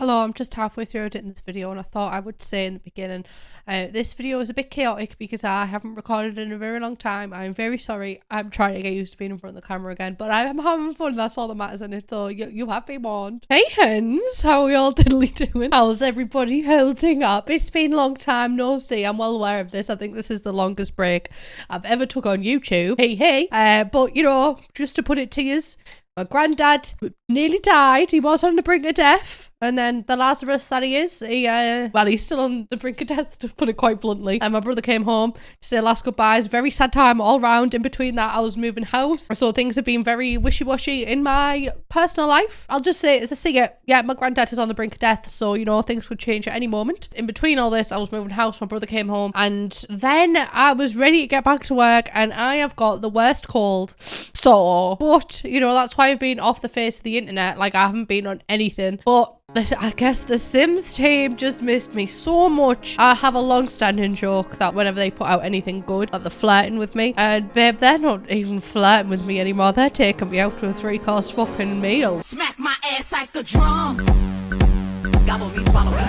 Hello, I'm just halfway through editing this video and I thought I would say in the beginning, this video is a bit chaotic because I haven't recorded in a very long time. I'm very sorry. I'm trying to get used to being in front of the camera again, but I'm having fun. That's all that matters in it, so you have been warned. Hey hens, how are we all diddly doing? How's everybody holding up? It's been a long time no see. I'm well aware of this. I think this is the longest break I've ever took on YouTube. Hey. But you know, just to put it to yous, my granddad nearly died. He was on the brink of death. And then the Lazarus that he is, he's still on the brink of death, to put it quite bluntly. And my brother came home to say last goodbyes. Very sad time all round. In between that, I was moving house. So things have been very wishy-washy in my personal life. I'll just say, as I see it, yeah, my granddad is on the brink of death. So, you know, things could change at any moment. In between all this, I was moving house. My brother came home. And then I was ready to get back to work. And I have got the worst cold. So, but, you know, that's why I've been off the face of the internet. Like, I haven't been on anything. But I guess the Sims team just missed me so much. I have a long-standing joke that whenever they put out anything good, that they're flirting with me. And babe, they're not even flirting with me anymore. They're taking me out to a 3-course fucking meal. Smack my ass like the drum. Gobble me, swallow me.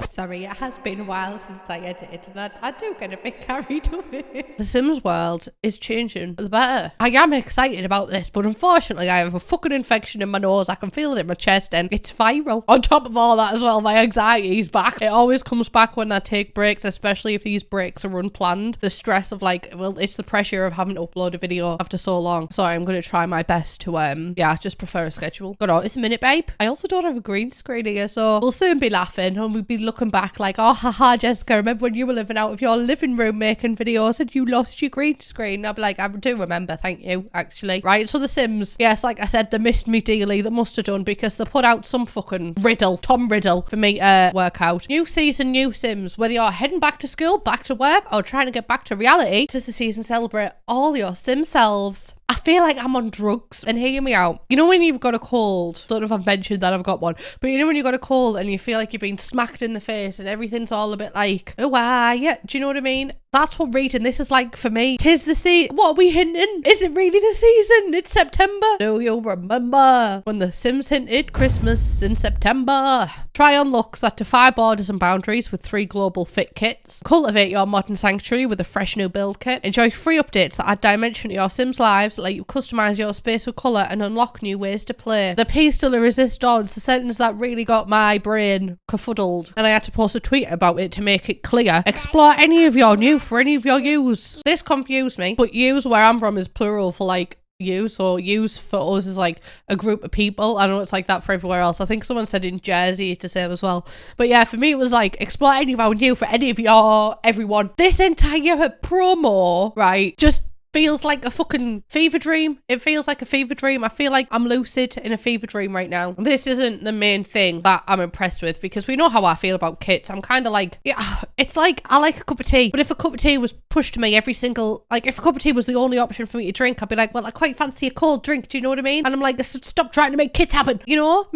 Sorry, it has been a while since I edited and I do get a bit carried away. The Sims world is changing for the better. I am excited about this, but unfortunately I have a fucking infection in my nose. I can feel it in my chest and it's viral. On top of all that as well, my anxiety is back. It always comes back when I take breaks, especially if these breaks are unplanned. The stress of like, well, it's the pressure of having to upload a video after so long. So I'm going to try my best to, just prefer a schedule. God, it's a minute, babe. I also don't have a green screen here, so we'll soon be laughing and we'll be looking back like, oh haha, Jessica, remember when you were living out of your living room making videos and you lost your green screen? I'll be like, I do remember, thank you, actually. Right, so The Sims, yes, like I said, they missed me dearly. They must have done, because they put out some fucking Tom Riddle for me to work out. New season, new Sims. Whether you're heading back to school, back to work, or trying to get back to reality, tis the season celebrate all your Sim selves. I feel like I'm on drugs. And hear me out. You know when you've got a cold? Don't know if I've mentioned that I've got one. But you know when you've got a cold and you feel like you've been smacked in the face and everything's all a bit like, oh, yeah. Do you know what I mean? That's what reading this is like for me. Tis the season. What are we hinting? Is it really the season? It's September. Do you remember when the Sims hinted Christmas in September? Try on looks that defy borders and boundaries with 3 global fit kits. Cultivate your modern sanctuary with a fresh new build kit. Enjoy free updates that add dimension to your Sims lives, let you customize your space with colour and unlock new ways to play. The peace still resist dawn's the sentence that really got my brain kerfuddled, and I had to post a tweet about it to make it clear. Explore any of your new for any of your use. This confused me, but use where I'm from is plural for like you, so use for us is like a group of people. I know it's like that for everywhere else. I think someone said in Jersey it's the same as well, but yeah, for me it was like explore any of our new for any of your everyone. This entire promo, right, just feels like a fucking fever dream. It feels like a fever dream. I feel like I'm lucid in a fever dream right now. This isn't the main thing that I'm impressed with, because we know how I feel about kits. I'm kind of like, yeah, it's like I like a cup of tea, but if a cup of tea was pushed to me every single, like if a cup of tea was the only option for me to drink, I'd be like, well, I quite fancy a cold drink. Do you know what I mean? And I'm like, stop trying to make kits happen. You know,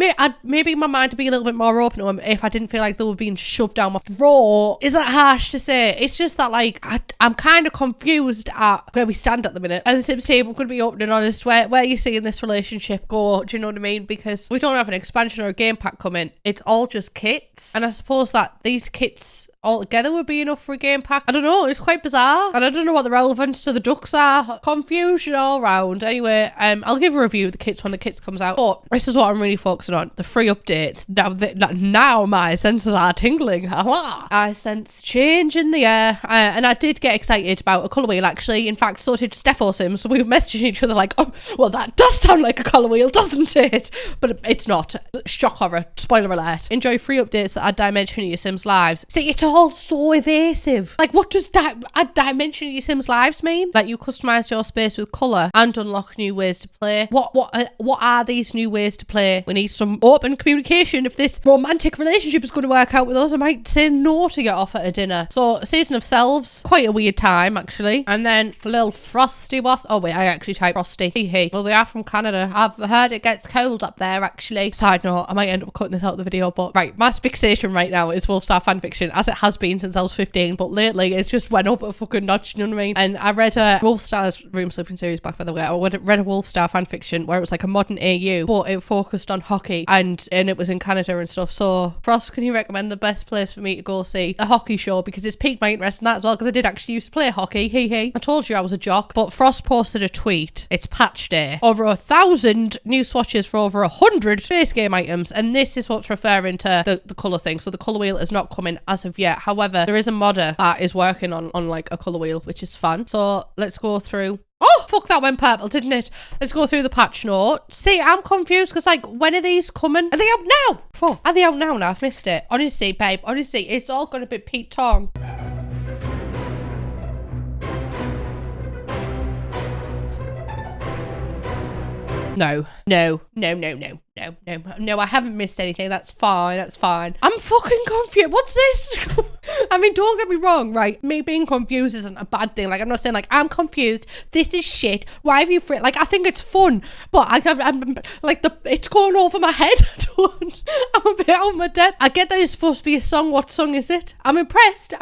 maybe my mind would be a little bit more open to them if I didn't feel like they were being shoved down my throat. Is that harsh to say? It's just that like I'm kind of confused at where we stand at the minute. As a Sims team, I'm going to be open and honest. Where you see in this relationship go? Do you know what I mean? Because we don't have an expansion or a game pack coming. It's all just kits, and I suppose that these kits all together would be enough for a game pack. I don't know, it's quite bizarre, and I don't know what the relevance to the ducks are. Confusion all round. Anyway, I'll give a review of the kits when the kits comes out, but this is what I'm really focusing on, the free updates. Now my senses are tingling. I sense change in the air, and I did get excited about a colour wheel actually. In fact, so did Steffo Sims, so we were messaging each other like, oh, well that does sound like a colour wheel, doesn't it? But it's not. Shock horror, spoiler alert. Enjoy free updates that add dimension to your Sims lives. See, it's all so evasive. Like, what does add dimension to your Sims lives mean? That you customize your space with colour and unlock new ways to play. What are these new ways to play? We need some open communication. If this romantic relationship is going to work out with us, I might say no to your offer at dinner. So, Season of Selves, quite a weird time actually. And then a little frosty was. Oh wait, I actually typed frosty. Hey. Well, they are from Canada. I've heard it gets cold up there actually. Side note, I might end up cutting this out of the video, but right, my fixation right now is Wolfstar fanfiction, as it has been since I was 15, but lately it's just went up a fucking notch, you know what I mean? And I read a Wolfstar's Room Sleeping series back, by the way. I read a Wolfstar fan fiction where it was like a modern AU, but it focused on hockey, and it was in Canada and stuff. So Frost, can you recommend the best place for me to go see a hockey show? Because it's piqued my interest in that as well, because I did actually used to play hockey. Hey, I told you I was a jock. But Frost posted a tweet. It's patch day. Over 1,000 new swatches for over 100 base game items, and this is what's referring to the colour thing. So the colour wheel is not coming as of yet. However, there is a modder that is working on like a colour wheel, which is fun. So let's go through. Oh, fuck, that went purple, didn't it? Let's go through the patch notes. See, I'm confused because, like, when are these coming? Are they out now? Fuck. Are they out now? I've missed it. Honestly, babe, honestly, it's all going to be Pete Tong. No, I haven't missed anything. That's fine. I'm fucking confused. What's this? I mean, don't get me wrong, right? Me being confused isn't a bad thing. Like, I'm not saying, like, I'm confused. This is shit. Why have you like, I think it's fun, but I'm like, it's going over my head. I'm a bit out of my depth. I get that it's supposed to be a song. What song is it? I'm impressed.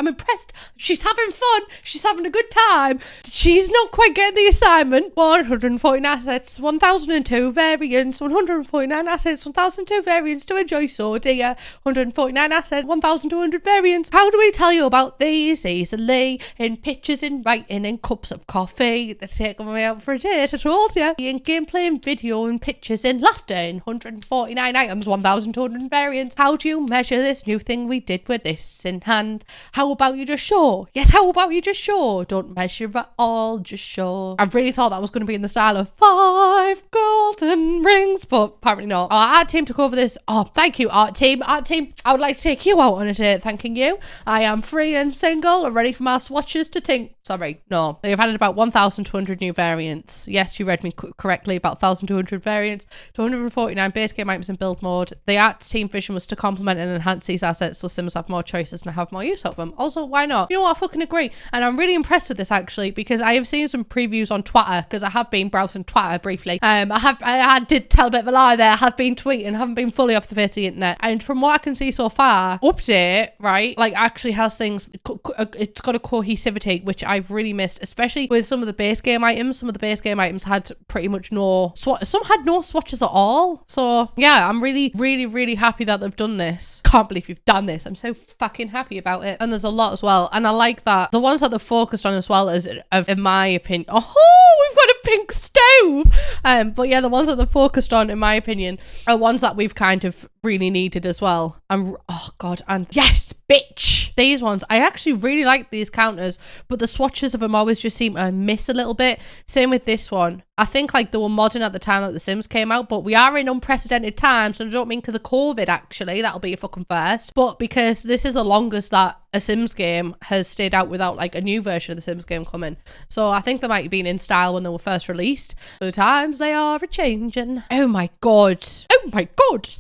She's having fun. She's having a good time. She's not quite getting the assignment. 149 assets, 1002 variants, 149 assets, 1002 variants to enjoy, so dear. 149 assets, 1200 variants. How do we tell you about these easily? In pictures, in writing, in cups of coffee. They're taking me out for a date, I told you. In gameplay, in video, in pictures, in laughter, in 149 items, 1200 variants. How do you measure this new thing we did with this in hand? How about you just show? Yes, how about you just show? Don't measure at all, just show. I really thought that was going to be in the style of 5 golden rings, but apparently not. Our art team took over this. Oh, thank you, art team. I would like to take you out on a date, thanking you. I am free and single and ready for my swatches to tink. Sorry, no. They've added about 1,200 new variants. Yes, you read me correctly, about 1,200 variants, 249 base game items in build mode. The arts team vision was to complement and enhance these assets so Sims have more choices and have more use of them. Also, why not? You know what, I fucking agree. And I'm really impressed with this, actually, because I have seen some previews on Twitter, because I have been browsing Twitter briefly. I did tell a bit of a lie there. I have been tweeting, haven't been fully off the face of the internet. And from what I can see so far, update, right, like actually has things, it's got a cohesivity, which I've really missed, especially with some of the base game items. Some of the base game items had pretty much no some had no swatches at all. So yeah, I'm really happy that they've done this. Can't believe you've done this. I'm so fucking happy about it. And there's a lot as well, and I like that the ones that they've focused on as well as, in my opinion, oh, we've got a pink stove. But yeah, the ones that they've focused on, in my opinion, are ones that we've kind of really needed as well. And oh god, and yes, bitch, these ones, I actually really like these counters, but the swatches of them always just seem to miss a little bit. Same with this one. I think like they were modern at the time that The Sims came out, but we are in unprecedented times, and I don't mean because of COVID, actually, that'll be a fucking first, but because this is the longest that a Sims game has stayed out without like a new version of the Sims game coming. So I think they might have been in style when they were first released. The times they are a-changing. Oh my god.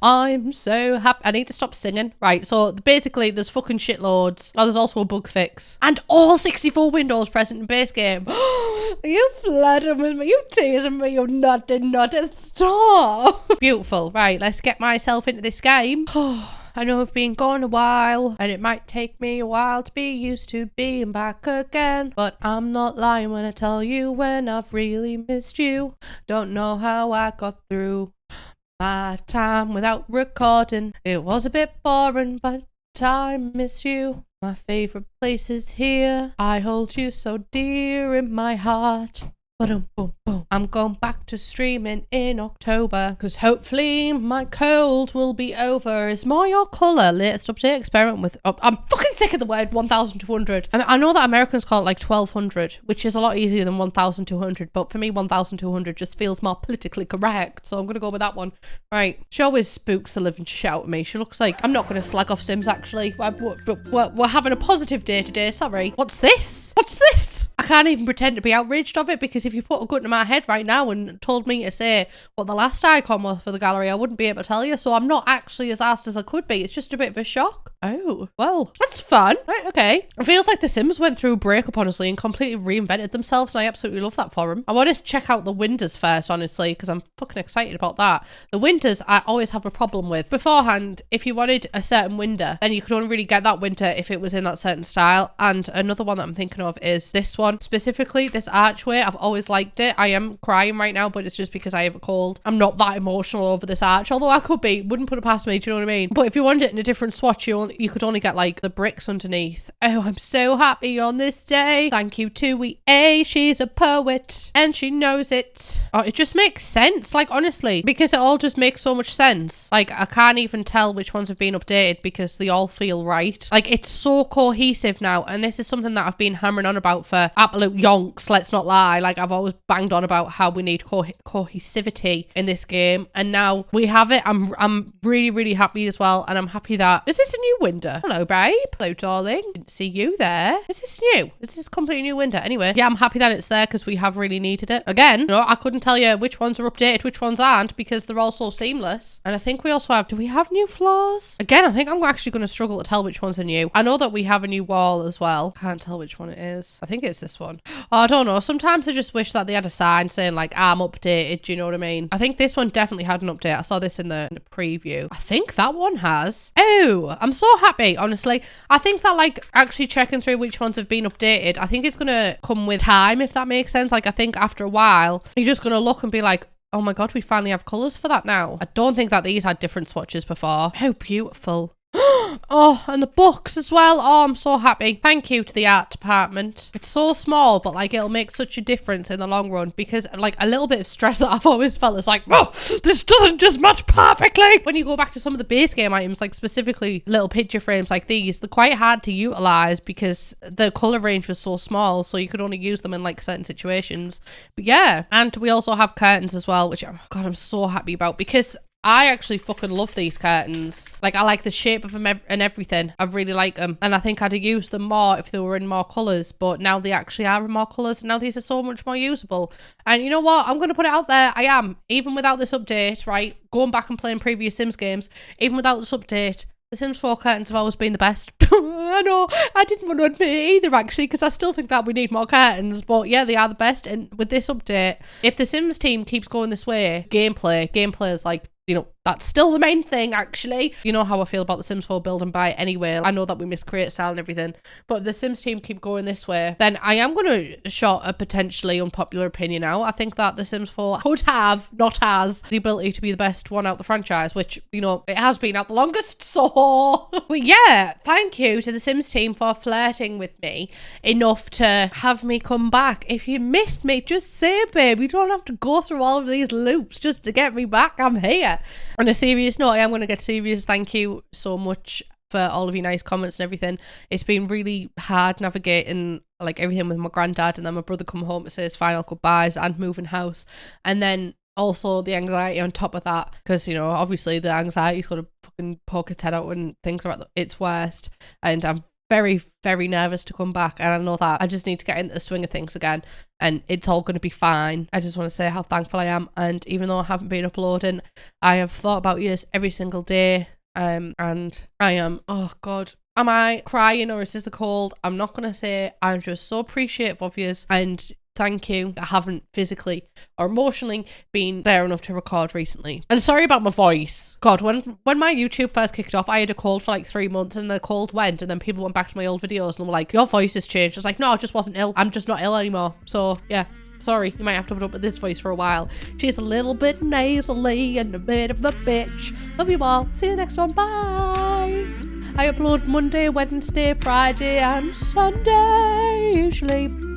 I'm so happy. I need to stop singing. Right, so basically there's fucking shitloads. Oh, there's also a bug fix. And all 64 windows present in base game. Are you flirting with me? You teasing me? You naughty stop. Beautiful. Right, let's get myself into this game. I know I've been gone a while, and it might take me a while to be used to being back again, but I'm not lying when I tell you when I've really missed you. Don't know how I got through my time without recording. It was a bit boring, but I miss you. My favorite place is here. I hold you so dear in my heart. Boom, boom, boom. I'm going back to streaming in October, because hopefully my cold will be over. Is more your colour. Latest update, experiment with... Oh, I'm fucking sick of the word 1,200. I know that Americans call it like 1,200, which is a lot easier than 1,200, but for me 1,200 just feels more politically correct, so I'm going to go with that one. Right, she always spooks the living shit out of me. She looks like... I'm not going to slag off Sims, actually. We're having a positive day today, sorry. What's this? I can't even pretend to be outraged of it, because if you put a gun to my head right now and told me to say what the last icon was for the gallery, I wouldn't be able to tell you. So I'm not actually as arsed as I could be. It's just a bit of a shock. Oh, well, that's fun. Right, okay. It feels like The Sims went through a breakup, honestly, and completely reinvented themselves, and I absolutely love that for them. I want to check out the winters first, honestly, because I'm fucking excited about that. The winters, I always have a problem with. Beforehand, if you wanted a certain winter, then you could only really get that winter if it was in that certain style. And another one that I'm thinking of is this one. Specifically, this archway. I've always liked it. I am crying right now, but it's just because I have a cold. I'm not that emotional over this arch, although I could be. Wouldn't put it past me, do you know what I mean? But if you wanted it in a different swatch, you could only get like the bricks underneath. Oh, I'm so happy on this day. Thank you to oway. She's a poet and she knows it. Oh, it just makes sense, like, honestly, because it all just makes so much sense. Like, I can't even tell which ones have been updated because they all feel right. Like, it's so cohesive now, and this is something that I've been hammering on about for absolute yonks, let's not lie. Like, I've always banged on about how we need cohesivity in this game, and now we have it. I'm really, really happy as well, and I'm happy that is this a new window? Hello, babe. Hello, darling. Didn't see you there. Is this new? Is this a completely new window? Anyway, yeah, I'm happy that it's there because we have really needed it. Again, no, I couldn't tell you which ones are updated, which ones aren't, because they're all so seamless. And I think we also have, do we have new floors? Again, I think I'm actually going to struggle to tell which ones are new. I know that we have a new wall as well. Can't tell which one it is. I think it's this one. Oh, I don't know. Sometimes I just wish that they had a sign saying like, I'm updated. Do you know what I mean? I think this one definitely had an update. I saw this in the preview. I think that one has. Oh, I'm so happy, honestly. I think that like actually checking through which ones have been updated, I think it's going to come with time, if that makes sense. Like, I think after a while, you're just going to look and be like, oh my God, we finally have colours for that now. I don't think that these had different swatches before. How beautiful. Oh, and the books as well. Oh, I'm so happy. Thank you to the art department. It's so small, but like it'll make such a difference in the long run, because like a little bit of stress that I've always felt is like, oh, this doesn't just match perfectly. When you go back to some of the base game items, like specifically little picture frames like these, they're quite hard to utilize because the color range was so small, so you could only use them in like certain situations. But yeah, and we also have curtains as well, which, oh God, I'm so happy about, because I actually fucking love these curtains. Like, I like the shape of them and everything. I really like them. And I think I'd have used them more if they were in more colours. But now they actually are in more colours. And now these are so much more usable. And you know what? I'm going to put it out there. I am. Even without this update, right? Going back and playing previous Sims games. Even without this update, the Sims 4 curtains have always been the best. I know, I didn't want to admit it either, actually, because I still think that we need more curtains. But yeah, they are the best. And with this update, if the Sims team keeps going this way, gameplay is like, you know, that's still the main thing, actually. You know how I feel about the Sims 4 build and buy anyway. I know that we miss create style and everything, but if the Sims team keep going this way, then I am going to shout a potentially unpopular opinion out. I think that the Sims 4 could have, not has, the ability to be the best one out the franchise, which, you know, it has been out the longest, so... But yeah, thank you to the Sims team for flirting with me enough to have me come back. If you missed me, just say, babe. You don't have to go through all of these loops just to get me back. I'm here. On a serious note, I am going to get serious. Thank you so much for all of your nice comments and everything. It's been really hard navigating like everything with my granddad, and then my brother come home to say his final goodbyes and moving house, and then also the anxiety on top of that, because, you know, obviously the anxiety's got to fucking poke its head out when things are at its worst, and I'm very, very nervous to come back, and I know that I just need to get into the swing of things again, and it's all going to be fine. I just want to say how thankful I am, and even though I haven't been uploading, I have thought about you every single day, and I am, oh God, am I crying or is this a cold? I'm not going to say. I'm just so appreciative of you, and thank you. I haven't physically or emotionally been there enough to record recently. And sorry about my voice. God, when my YouTube first kicked off, I had a cold for like 3 months, and the cold went, and then people went back to my old videos and were like, your voice has changed. I was like, no, I just wasn't ill. I'm just not ill anymore. So yeah, sorry. You might have to put up with this voice for a while. She's a little bit nasally and a bit of a bitch. Love you all. See you next one. Bye. I upload Monday, Wednesday, Friday and Sunday usually.